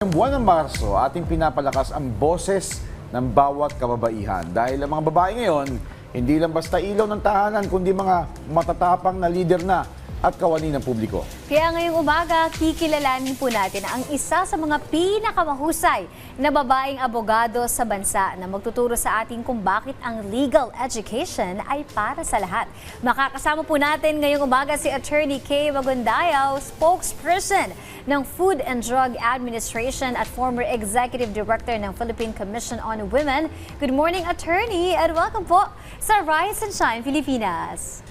Ngayong buwan ng Marso, ating pinapalakas ang boses ng bawat kababaihan. Dahil ang mga babae ngayon, hindi lang basta ilaw ng tahanan, kundi mga matatapang na lider na at kawani ng publiko. Kaya ngayong umaga, kikilalanin po natin ang isa sa mga pinakamahusay na babaeng abogado sa bansa na magtuturo sa atin kung bakit ang legal education ay para sa lahat. Makakasama po natin ngayong umaga si Attorney Kay Magundayaw, spokesperson ng Food and Drug Administration at former Executive Director ng Philippine Commission on Women. Good morning, Attorney, and welcome po sa Rise and Shine Pilipinas.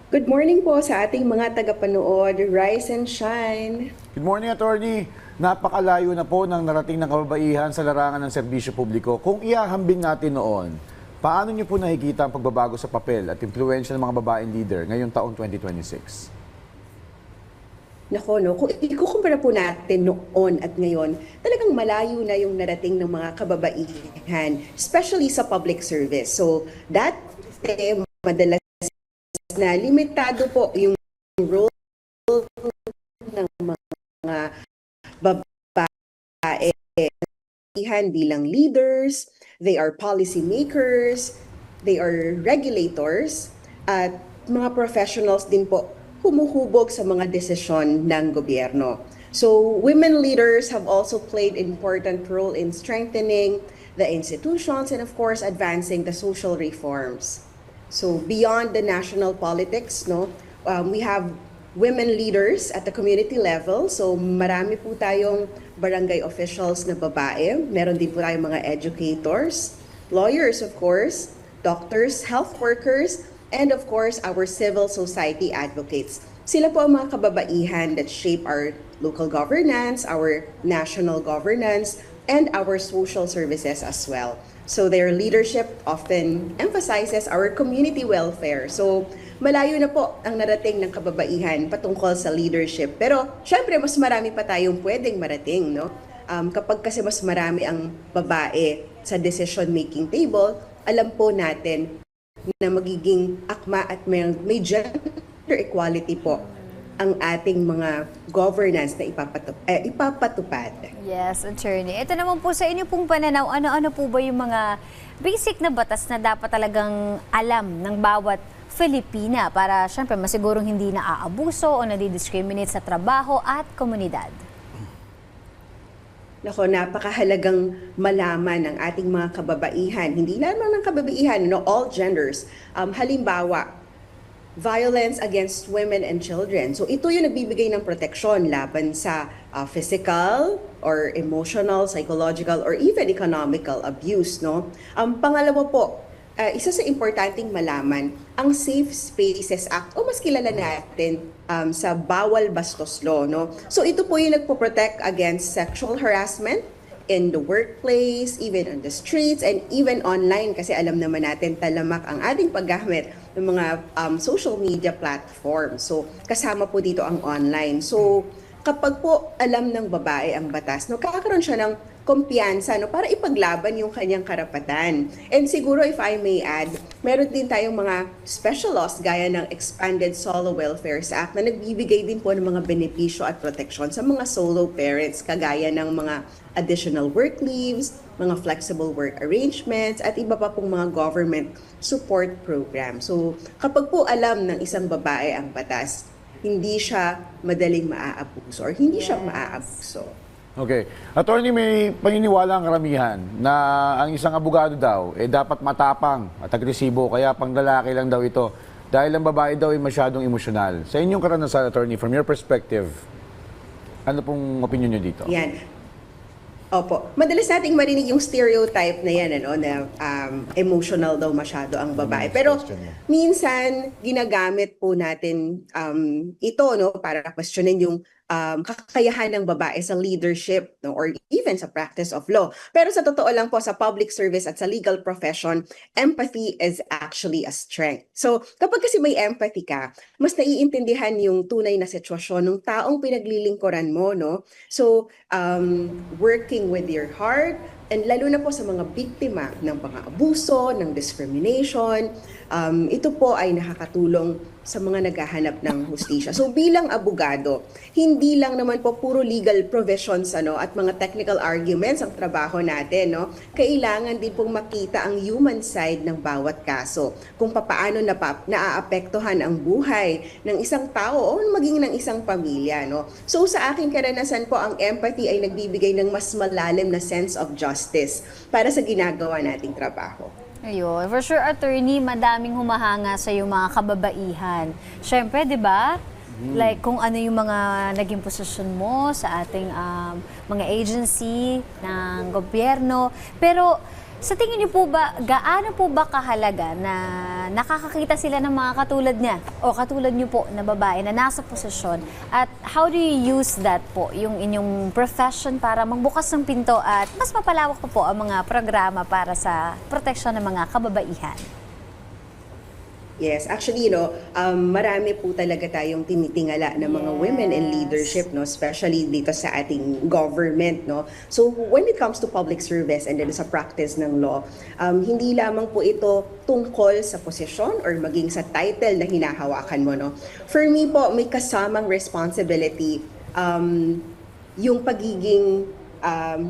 Good morning po sa ating mga tagapanood, Rise and Shine. Good morning, Attorney. Napakalayo na po ng narating ng kababaihan sa larangan ng serbisyo publiko. Kung ihahambing natin noon, paano niyo po nakikita ang pagbabago sa papel at impluwensya ng mga babaeng leader ngayong taong 2026? Nako, no, kung ikukumpara po natin noon at ngayon, talagang malayo na yung narating ng mga kababaihan, especially sa public service. So, dati, madalas na limitado po yung role ng mga babae bilang leaders, they are policy makers, they are regulators, at mga professionals din po humuhubog sa mga desisyon ng gobyerno. So, women leaders have also played an important role in strengthening the institutions and of course advancing the social reforms. So beyond the national politics, we have women leaders at the community level. So marami po tayong barangay officials na babae. Meron din po tayong mga educators, lawyers of course, doctors, health workers, and of course our civil society advocates. Sila po ang mga kababaihan that shape our local governance, our national governance, and our social services as well. So their leadership often emphasizes our community welfare. So malayo na po ang narating ng kababaihan patungkol sa leadership. Pero syempre mas marami pa tayong pwedeng marating, no? Kapag kasi mas marami ang babae sa decision-making table, alam po natin na magiging akma at may gender equality po ang ating mga governance na ipapatupad. Yes, Attorney. Ito naman po sa inyo pong pananaw, ano-ano po ba yung mga basic na batas na dapat talagang alam ng bawat Filipina para syempre masigurong hindi naaabuso o nadidiscriminate sa trabaho at komunidad? Nako, napakahalagang malaman ng ating mga kababaihan. Hindi lamang ng kababaihan, all genders. Halimbawa, violence against women and children. So ito yung nagbibigay ng proteksyon laban sa physical or emotional, psychological, or even economical abuse. Pangalawa po, isa sa importanteng malaman, ang Safe Spaces Act, o mas kilala natin sa Bawal Bastos Law. So ito po yung nagpo-protect against sexual harassment in the workplace, even on the streets, and even online kasi alam naman natin talamak ang ating paggamit ng mga social media platforms. So kasama po dito ang online. So kapag po alam ng babae ang batas, kakaroon siya ng kumpiyansa para ipaglaban yung kanyang karapatan. And siguro if I may add, meron din tayong mga special laws gaya ng Expanded Solo Welfare Act na nagbibigay din po ng mga benepisyo at proteksyon sa mga solo parents kagaya ng mga additional work leaves, mga flexible work arrangements, at iba pa pong mga government support program. So kapag po alam ng isang babae ang batas, hindi siya madaling maaabuso or hindi siya maaabuso. Okay. Attorney, may paniniwala ang karamihan na ang isang abogado daw dapat matapang at agresibo, kaya pang lalaki lang daw ito dahil ang babae daw ay masyadong emosyonal. Sa inyong karanasan, Attorney, from your perspective, ano pong opinion niyo dito? Yan. Opo. Madalas nating marinig yung stereotype na yan, na emotional daw masyado ang babae. Pero minsan, ginagamit po natin ito, para questionin yung kakayahan ng babae sa leadership, or even sa practice of law. Pero sa totoo lang po, sa public service at sa legal profession, empathy is actually a strength. So, kapag kasi may empathy ka, mas naiintindihan yung tunay na sitwasyon ng taong pinaglilingkuran mo, So, working with your heart, and lalo na po sa mga biktima ng pang-aabuso, ng discrimination, ito po ay nakakatulong sa mga naghahanap ng hustisya. So bilang abogado, hindi lang naman po puro legal provisions at mga technical arguments ang trabaho natin, no? Kailangan din pong makita ang human side ng bawat kaso. Kung papaano naaapektuhan ang buhay ng isang tao o maging ng isang pamilya, no? So sa aking karanasan po, ang empathy ay nagbibigay ng mas malalim na sense of justice para sa ginagawa nating trabaho. Ayun. For sure, attorney, madaming humahanga sa yung mga kababaihan. Siyempre, di ba? Like kung ano yung mga naging posisyon mo sa ating mga agency ng gobyerno. Pero sa tingin niyo po ba, gaano po ba kahalaga na nakakakita sila ng mga katulad niya o katulad niyo po na babae na nasa posisyon? At how do you use that po, yung inyong profession para magbukas ng pinto at mas mapalawak pa po ang mga programa para sa proteksyon ng mga kababaihan? Yes, actually, marami po talaga tayong tinitingala ng mga women in leadership, especially dito sa ating government, no. So when it comes to public service and then sa practice ng law, hindi lamang po ito tungkol sa posisyon or maging sa title na hinahawakan mo, no. For me po, may kasamang responsibility yung pagiging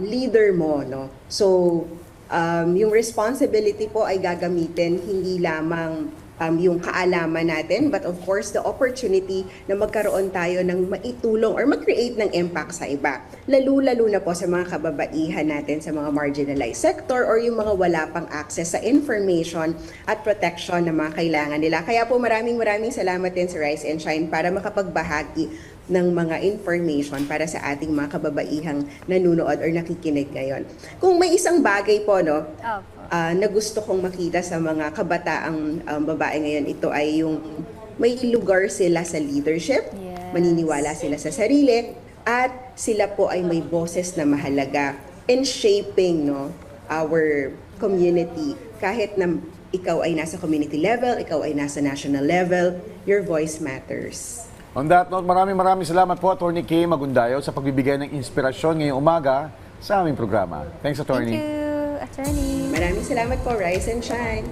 leader mo, no. So yung responsibility po ay gagamitin hindi lamang yung kaalaman natin, but of course, the opportunity na magkaroon tayo ng maitulong or mag-create ng impact sa iba. Lalo-lalo na po sa mga kababaihan natin sa mga marginalized sector or yung mga wala pang access sa information at protection na mga kailangan nila. Kaya po maraming salamat din sa Rise and Shine para makapagbahagi ng mga information para sa ating mga kababaihang nanunood or nakikinig ngayon. Kung may isang bagay po, na gusto kong makita sa mga kabataang babae ngayon, ito ay yung may lugar sila sa leadership, maniniwala sila sa sarili, at sila po ay may boses na mahalaga in shaping our community. Kahit na ikaw ay nasa community level, ikaw ay nasa national level, your voice matters. On that note, maraming salamat po, Attorney Kay Magundayo, sa pagbibigay ng inspirasyon ngayong umaga sa aming programa. Thanks, Attorney. Thank you, attorney. Maraming salamat po, Rise and Shine.